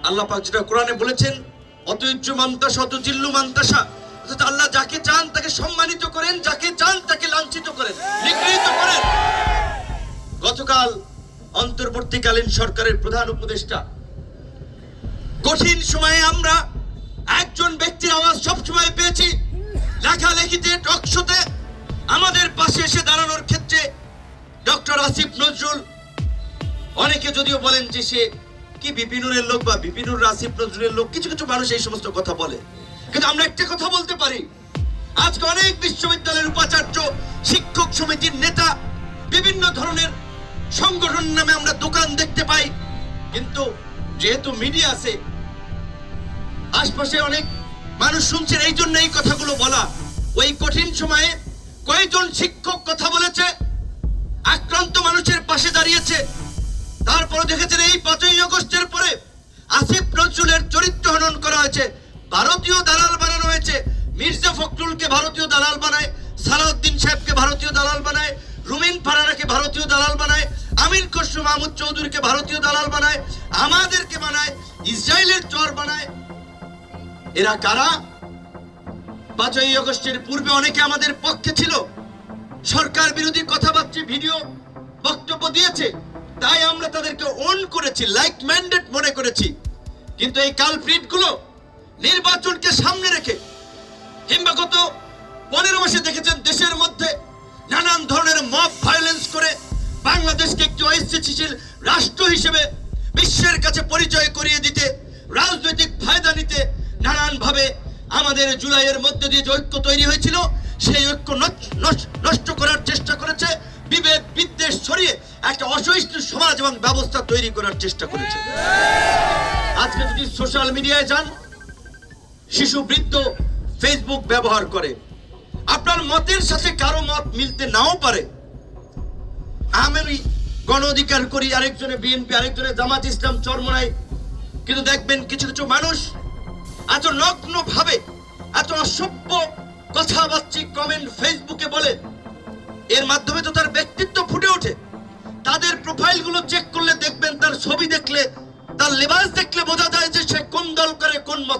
আল্লাহ পাক যেটা কোরআনে বলেছেন, অতইজ্জু মান্তাসা অতজিল্লু মান্তাসা, অর্থাৎ আল্লাহ যাকে চান তাকে সম্মানিত করেন, যাকে চান তাকে লাঞ্ছিত করেন, নিগৃহীত করেন। গতকাল অন্তর্বর্তীকালীন সরকারের প্রধান উপদেষ্টা, কঠিন সময়ে আমরা একজন ব্যক্তির আওয়াজ সবসময় পেয়েছি, লেখালেখিতে, টকশোতে আমাদের পাশে এসে দাঁড়ানোর ক্ষেত্রে ডক্টর আসিফ নজরুল। অনেকে যদিও বলেন যে সে কি বিপিনুরের লোক বা বিপিনুর আসিফ নজরুলের লোক, কিছু কিছু মানুষ এই সমস্ত কথা বলে, কিন্তু আমরা একটা কথা বলতে পারি, আজকে অনেক বিশ্ববিদ্যালয়ের উপাচার্য, শিক্ষক সমিতির নেতা, বিভিন্ন ধরনের সংগঠন নামে আমরা দোকান দেখতে পাই, কিন্তু যেহেতু মিডিয়া আছে, আশপাশে অনেক মানুষ শুনছেন, এই জন্য এই কথাগুলো বলা। ওই কঠিন সময়ে কয়েকজন শিক্ষক কথা বলেছে, আক্রান্ত মানুষের পাশে দাঁড়িয়েছে। তারপরে দেখেছেন এই 5ই আগস্টের পরে আসিফ নজরুলের চরিত্র হনন করা হয়েছে, ভারতীয় দালাল বানানো হয়েছে। মির্জা ফখরুলকে ভারতীয় দালাল বানায়, সালাউদ্দিন সাহেবকে ভারতীয় দালাল বানায়, রুমিন ফারানাকে ভারতীয় দালাল বানায়, আমির খসরু মাহমুদ চৌধুরীকে ভারতীয় দালাল বানায়, আমাদেরকে বানায় ইসরায়েলের চর বানায়। এরা কারা? 5ই আগস্টের পূর্বে অনেকে আমাদের পক্ষে ছিল, সরকার বিরোধী কথাবার্তা, ভিডিও, বক্তব্য দিয়েছে, তাই আমরা তাদেরকে অন করেছি, লাইক ম্যান্ডেট মনে করেছি। কিন্তু এই কালপ্রিট গুলো নির্বাচনকে সামনে রেখে, কিংবা গত 15 মাসে দেখেছেন দেশের মধ্যে নানান ধরনের মব ভায়োলেন্স করে বাংলাদেশকে একটি অস্থিতিশীল রাষ্ট্র হিসেবে বিশ্বের কাছে পরিচয় করিয়ে দিতে, রাজনৈতিক ফায়দা নিতে নানান ভাবে আমাদের জুলাইয়ের মধ্যে দিয়ে যে ঐক্য তৈরি হয়েছিল, সেই ঐক্য নষ্ট করার চেষ্টা করেছে, বিভেদ বিদ্বেষ ছড়িয়ে একটা অসহিষ্ণু সমাজ এবং ব্যবস্থা তৈরি করার চেষ্টা করেছে। আজকে যদি সোশ্যাল মিডিয়ায় যান, শিশু বৃদ্ধ ফেসবুক ব্যবহার করে, আপনার মতের সাথে কারো মত মিলতে নাও পারে। আমি গণ অধিকার করি, আরেকজনে বিএনপি, আরেকজনে জামাত ইসলাম চরমোনাই, কিন্তু দেখবেন কিছু কিছু মানুষ এত নগ্ন ভাবে, এত অসভ্য কথাবার্তা কমেন্ট ফেসবুকে বলে, এর মাধ্যমে তো তার ব্যক্তিত্ব ফুটে ওঠে। তাদের প্রোফাইল গুলো চেক করলে দেখবেন, তার ছবি দেখলে, তার লেবাস দেখলে বোঝা যায় যে সে কোন দল করে, কোন মত